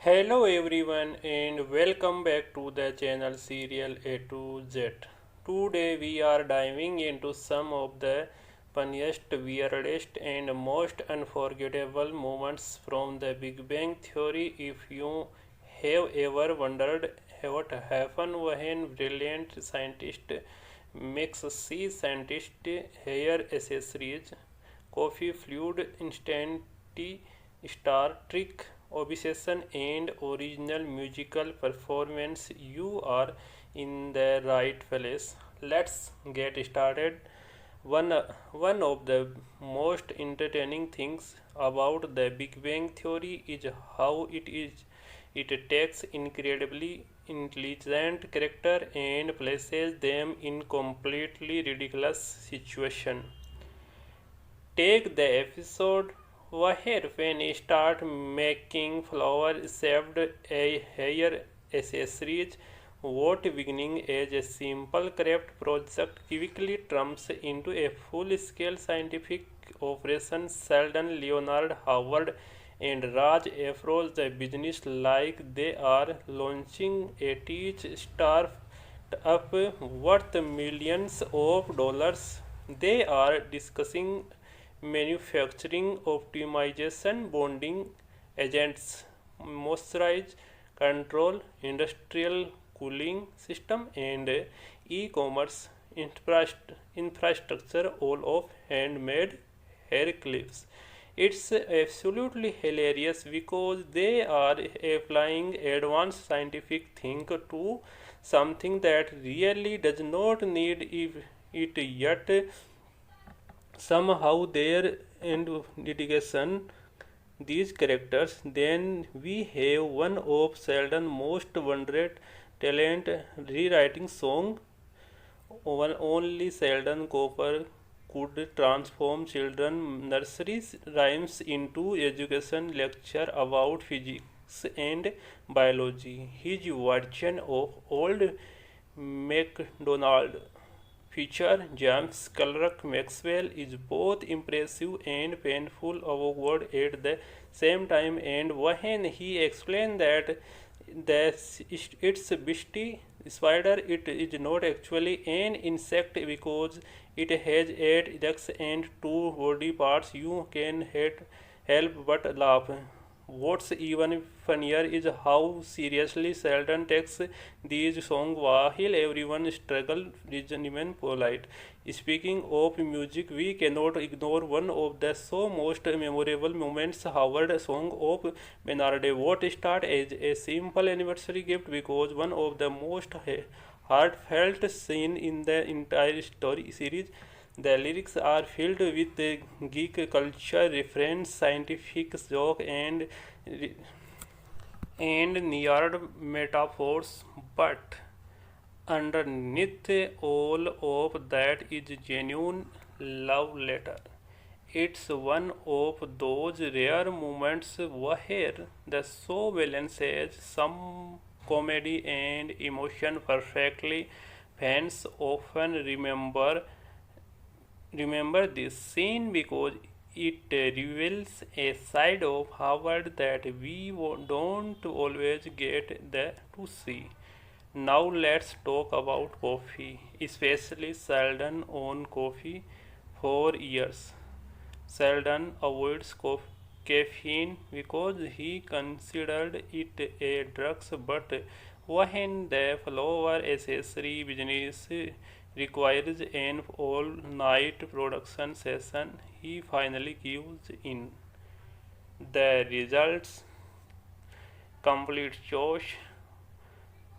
Hello everyone and welcome back to the channel Serial A to Z. Today we are diving into some of the funniest, weirdest and most unforgettable moments from the Big Bang Theory. If you have ever wondered what happened when brilliant scientist makes sea scientist hair accessories, coffee fluid instantly Star Trek obsession and original musical performance, you are in the right place. Let's get started. One of the most entertaining things about the Big Bang Theory is how it takes incredibly intelligent character and places them in completely ridiculous situation. Take the episode where when start making flower shaped a hair accessories, what beginning as a simple craft project quickly turns into a full-scale scientific operation. Sheldon, Leonard, Howard, and Raj approach the business like they are launching a teach startup worth millions of dollars. They are discussing manufacturing optimization, bonding agents, moisturize control, industrial cooling system, and e-commerce infrastructure, all of handmade hair clips. It's absolutely hilarious because they are applying advanced scientific think to something that really does not need it yet somehow their and dedication these characters. Then we have one of Sheldon's most wondered talent, rewriting song. One only Sheldon Cooper could transform children nursery rhymes into education lecture about physics and biology. His version of old MacDonald feature James Clerk Maxwell is both impressive and painful awkward at the same time, and when he explained that it's beastie spider, it is not actually an insect because it has 8 legs and 2 body parts, you can help but laugh. What's even funnier is how seriously Sheldon takes these songs while everyone struggles remain polite. Speaking of music, we cannot ignore one of the so most memorable moments. Howard song of Bernarde what started as a simple anniversary gift because one of the most heartfelt scene in the entire story series. The lyrics are filled with geek culture reference, scientific joke, and nerd metaphors, but underneath all of that is genuine love letter. It's one of those rare moments where the show balances some comedy and emotion perfectly. Fans often remember this scene because it reveals a side of Howard that we don't always get to see. Now let's talk about coffee, especially Sheldon on coffee for years. Sheldon avoids caffeine because he considered it a drug, but when the flower accessory business requires an all-night production session, he finally gives in. The results complete chaos.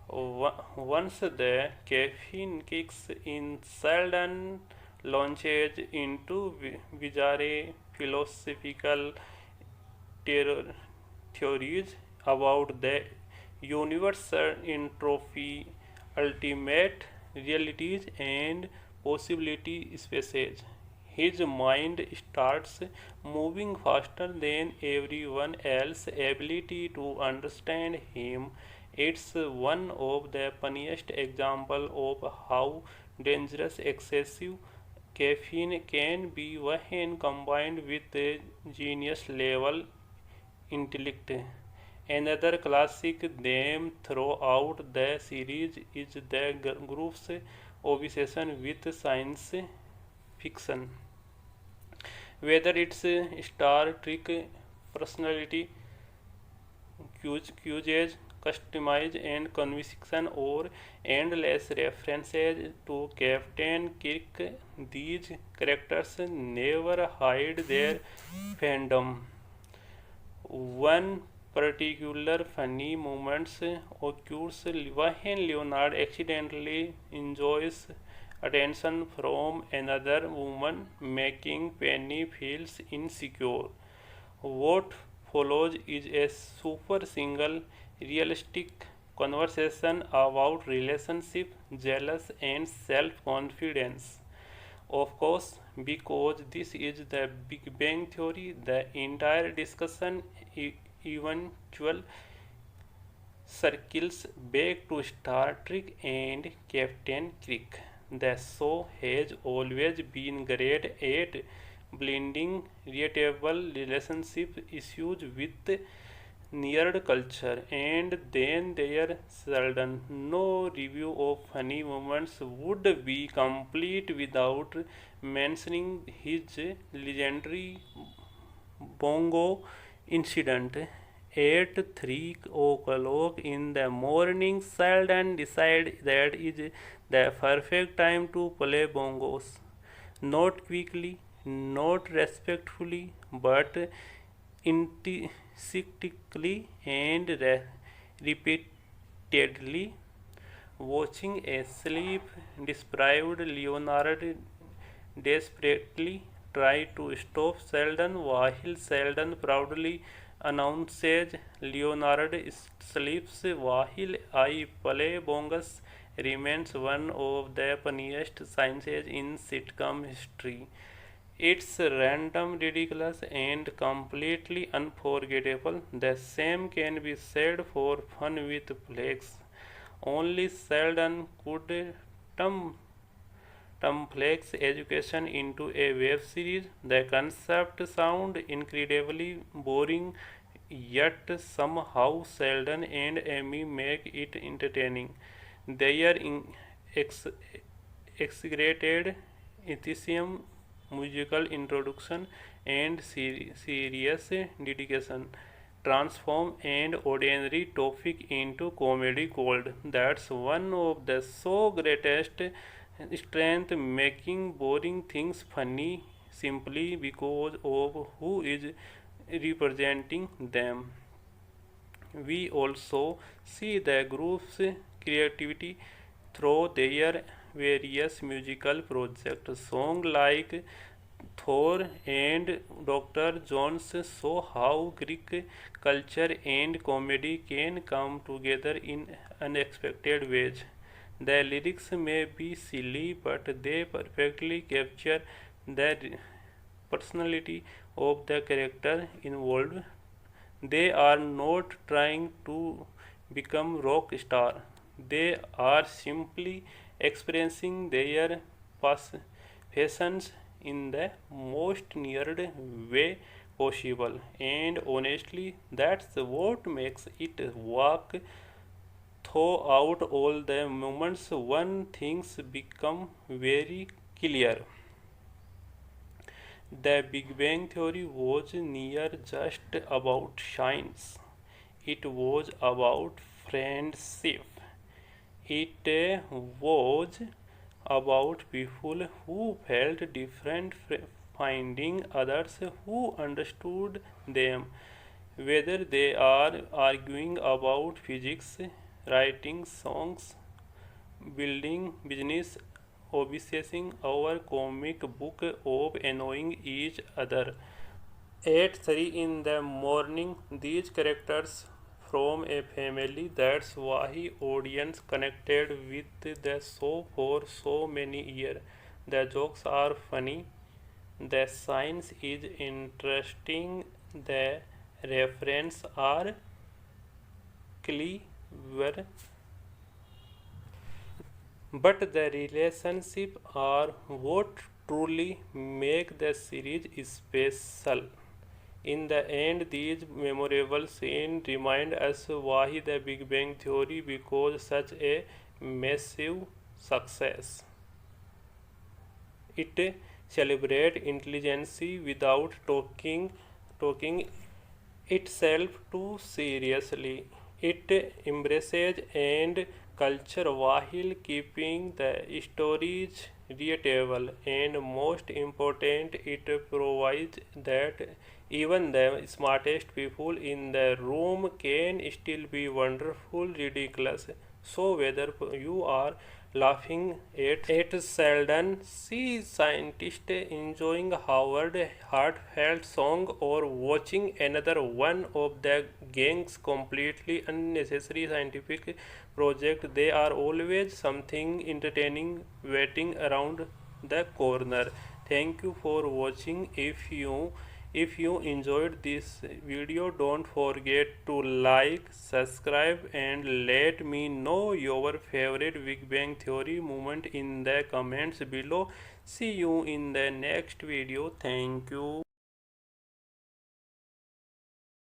Once the caffeine kicks in, Sheldon launches into bizarre philosophical theories about the universe, entropy, ultimate realities, and possibility spaces. His mind starts moving faster than everyone else's ability to understand him. It's one of the funniest examples of how dangerous excessive caffeine can be when combined with genius level intellect. Another classic theme throughout the series is the group's obsession with science fiction. Whether it's Star Trek personality, cues, customize and conviction, or endless references to Captain Kirk, these characters never hide their fandom. One particular funny moment occurs when Leonard accidentally enjoys attention from another woman, making Penny feels insecure. What follows is a super single realistic conversation about relationship, jealous and self-confidence. Of course, because this is the Big Bang Theory, the entire discussion eventual circles back to Star Trek and Captain Kirk. The show has always been great at blending relatable relationship issues with nerd culture, and then there Sheldon. No review of funny moments would be complete without mentioning his legendary bongo incident. At 3 o'clock in the morning, Sheldon decided that is the perfect time to play bongos. Not quickly, not respectfully, but enthusiastically and repeatedly. Watching a sleep deprived Leonard desperately tried to stop Sheldon while Sheldon proudly announces Leonard sleeps while I play bongus remains one of the funniest scenes in sitcom history. It's random, ridiculous, and completely unforgettable. The same can be said for Fun with Flex. Only Sheldon could turn complex education into a web series. The concept sounds incredibly boring, yet somehow Sheldon and Amy make it entertaining. Their ex- exaggerated enthusiasm, musical introduction, and serious dedication transform an ordinary topic into comedy gold. That's one of the so greatest strength, making boring things funny simply because of who is representing them. We also see the group's creativity through their various musical projects. Songs like Thor and Dr. Jones show how Greek culture and comedy can come together in unexpected ways. The lyrics may be silly, but they perfectly capture the personality of the character involved. They are not trying to become rock star. They are simply experiencing their passions in the most nerd way possible. And honestly, that's what makes it work. Throughout all the moments, one things become very clear. The Big Bang Theory was near just about science. It was about friendship. It was about people who felt different, finding others who understood them. Whether they are arguing about physics, writing songs, building business, obsessing over comic book of annoying each other. At 3 in the morning, these characters from a family. That's why audience connected with the show for so many years. The jokes are funny, the science is interesting, the references are clever, but the relationships are what truly make the series special. In the end, these memorable scenes remind us why the Big Bang Theory because such a massive success. It celebrates intelligence without talking itself too seriously. It embraces and culture while keeping the stories relatable, and most important, it provides that even the smartest people in the room can still be wonderful, ridiculous. So whether you are laughing at Sheldon, see scientist enjoying Howard heartfelt song, or watching another one of the gang's completely unnecessary scientific project, there are always something entertaining waiting around the corner. Thank you for watching. If you enjoyed this video, don't forget to like, subscribe, and let me know your favorite Big Bang Theory moment in the comments below. See you in the next video. Thank you.